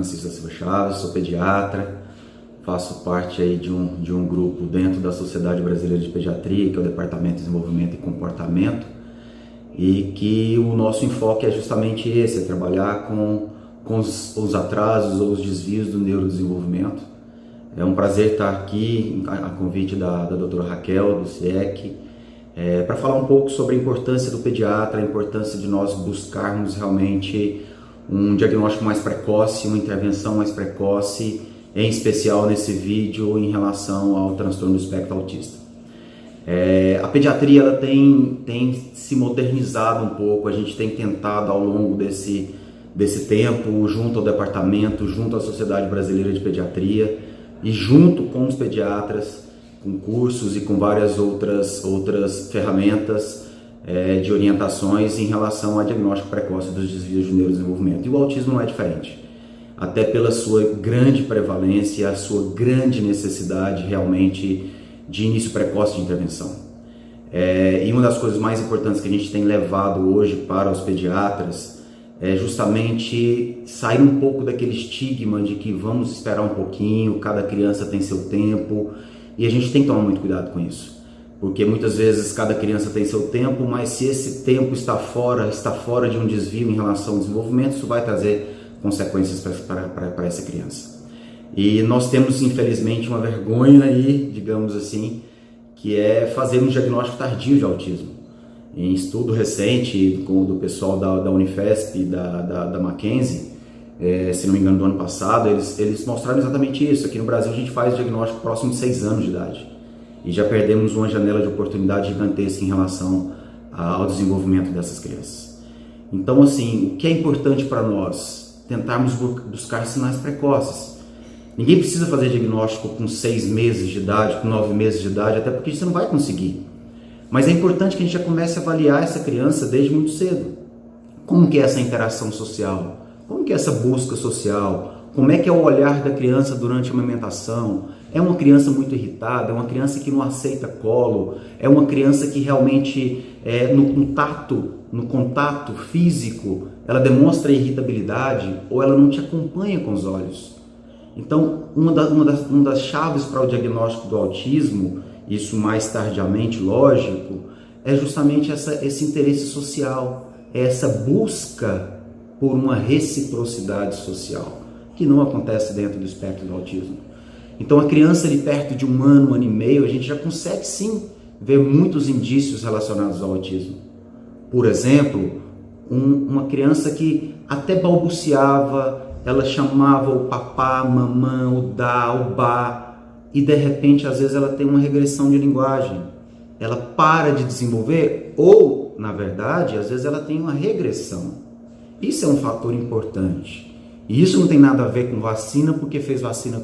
Francisco da Silva Chaves, sou pediatra, faço parte aí de um grupo dentro da Sociedade Brasileira de Pediatria, que é o Departamento de Desenvolvimento e Comportamento, e que o nosso enfoque é justamente esse, é trabalhar com os atrasos ou os desvios do neurodesenvolvimento. É um prazer estar aqui, a convite da doutora Raquel, do CIEC, para falar um pouco sobre a importância do pediatra, a importância de nós buscarmos realmente um diagnóstico mais precoce, uma intervenção mais precoce, em especial nesse vídeo em relação ao transtorno do espectro autista. A pediatria ela tem se modernizado um pouco, a gente tem tentado ao longo desse tempo, junto ao departamento, junto à Sociedade Brasileira de Pediatria e junto com os pediatras, com cursos e com várias outras ferramentas de orientações em relação ao diagnóstico precoce dos desvios de neurodesenvolvimento. E o autismo não é diferente, até pela sua grande prevalência, a sua grande necessidade realmente de início precoce de intervenção. E uma das coisas mais importantes que a gente tem levado hoje para os pediatras é justamente sair um pouco daquele estigma de que vamos esperar um pouquinho, cada criança tem seu tempo, e a gente tem que tomar muito cuidado com isso. Porque muitas vezes cada criança tem seu tempo, mas se esse tempo está fora de um desvio em relação ao desenvolvimento, isso vai trazer consequências para essa criança. E nós temos, infelizmente, uma vergonha aí, digamos assim, que é fazer um diagnóstico tardio de autismo. Em estudo recente do pessoal da Unifesp e da Mackenzie, se não me engano do ano passado, eles mostraram exatamente isso. Aqui no Brasil a gente faz diagnóstico próximo de 6 anos de idade. E já perdemos uma janela de oportunidade gigantesca em relação ao desenvolvimento dessas crianças. Então, assim, o que é importante para nós? Tentarmos buscar sinais precoces. Ninguém precisa fazer diagnóstico com 6 meses de idade, com 9 meses de idade, até porque você não vai conseguir. Mas é importante que a gente já comece a avaliar essa criança desde muito cedo. Como que é essa interação social? Como que é essa busca social? Como é que é o olhar da criança durante a amamentação? É uma criança muito irritada? É uma criança que não aceita colo? É uma criança que realmente, no contato físico, ela demonstra irritabilidade ou ela não te acompanha com os olhos? Então, uma das chaves para o diagnóstico do autismo, isso mais tardiamente, lógico, é justamente esse interesse social, essa busca por uma reciprocidade social, que não acontece dentro do espectro do autismo. Então, a criança ali perto de 1 ano, 1 ano e meio, a gente já consegue sim ver muitos indícios relacionados ao autismo. Por exemplo, uma criança que até balbuciava, ela chamava o papá, a mamã, o dá, o bá, e de repente, às vezes, ela tem uma regressão de linguagem. Ela para de desenvolver ou, na verdade, às vezes ela tem uma regressão. Isso é um fator importante. E isso não tem nada a ver com vacina porque fez vacina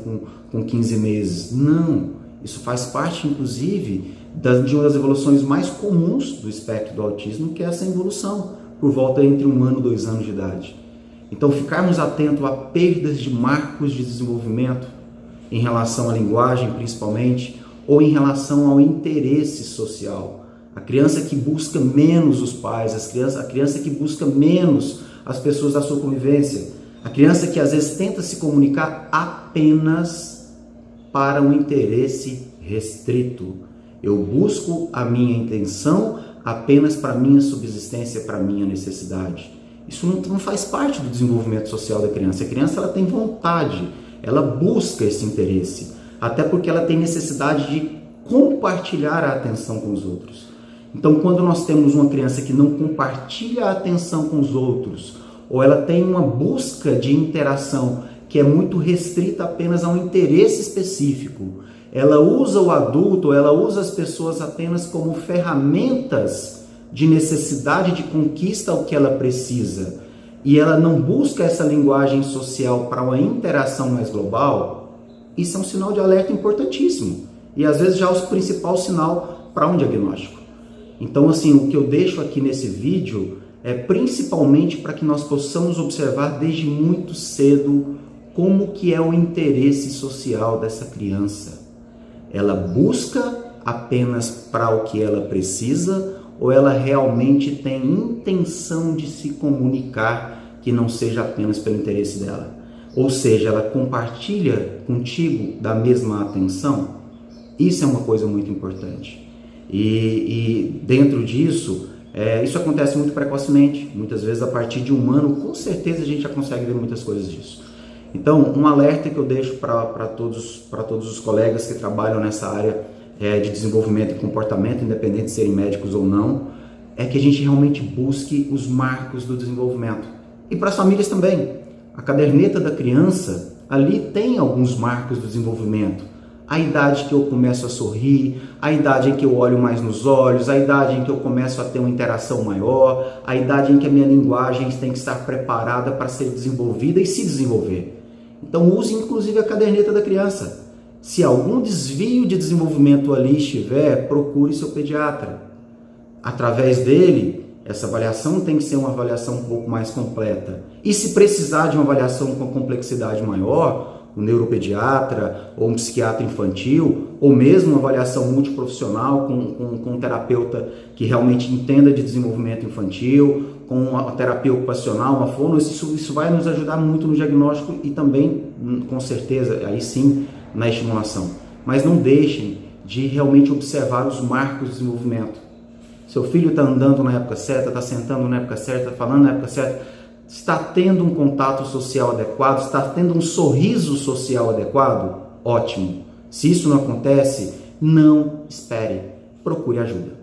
com 15 meses. Não, isso faz parte, inclusive, de uma das evoluções mais comuns do espectro do autismo, que é essa evolução, por volta entre 1 ano e 2 anos de idade. Então, ficarmos atentos a perdas de marcos de desenvolvimento em relação à linguagem, principalmente, ou em relação ao interesse social. A criança que busca menos os pais, a criança que busca menos as pessoas da sua convivência, a criança que às vezes tenta se comunicar apenas para um interesse restrito. Eu busco a minha intenção apenas para a minha subsistência, para a minha necessidade. Isso não faz parte do desenvolvimento social da criança. A criança ela tem vontade, ela busca esse interesse, até porque ela tem necessidade de compartilhar a atenção com os outros. Então, quando nós temos uma criança que não compartilha a atenção com os outros, ou ela tem uma busca de interação que é muito restrita apenas a um interesse específico, ela usa o adulto, ela usa as pessoas apenas como ferramentas de necessidade de conquista ao que ela precisa, e ela não busca essa linguagem social para uma interação mais global, isso é um sinal de alerta importantíssimo, e às vezes já é o principal sinal para um diagnóstico. Então, assim, o que eu deixo aqui nesse vídeo é principalmente para que nós possamos observar desde muito cedo como que é o interesse social dessa criança. Ela busca apenas para o que ela precisa ou ela realmente tem intenção de se comunicar que não seja apenas pelo interesse dela? Ou seja, ela compartilha contigo da mesma atenção? Isso é uma coisa muito importante. E dentro disso, isso acontece muito precocemente. Muitas vezes, a partir de 1 ano, com certeza a gente já consegue ver muitas coisas disso. Então, um alerta que eu deixo para todos os colegas que trabalham nessa área de desenvolvimento e comportamento, independente de serem médicos ou não, é que a gente realmente busque os marcos do desenvolvimento. E para as famílias também. A caderneta da criança, ali tem alguns marcos do desenvolvimento. A idade que eu começo a sorrir, a idade em que eu olho mais nos olhos, a idade em que eu começo a ter uma interação maior, a idade em que a minha linguagem tem que estar preparada para ser desenvolvida e se desenvolver. Então use inclusive a caderneta da criança. Se algum desvio de desenvolvimento ali estiver, procure seu pediatra. Através dele, essa avaliação tem que ser uma avaliação um pouco mais completa. E se precisar de uma avaliação com complexidade maior, um neuropediatra ou um psiquiatra infantil, ou mesmo uma avaliação multiprofissional com um terapeuta que realmente entenda de desenvolvimento infantil, com uma terapia ocupacional, uma fono, isso vai nos ajudar muito no diagnóstico e também, com certeza, aí sim, na estimulação. Mas não deixem de realmente observar os marcos do desenvolvimento. Seu filho está andando na época certa, está sentando na época certa, falando na época certa, está tendo um contato social adequado, está tendo um sorriso social adequado? Ótimo. Se isso não acontece, não espere, procure ajuda.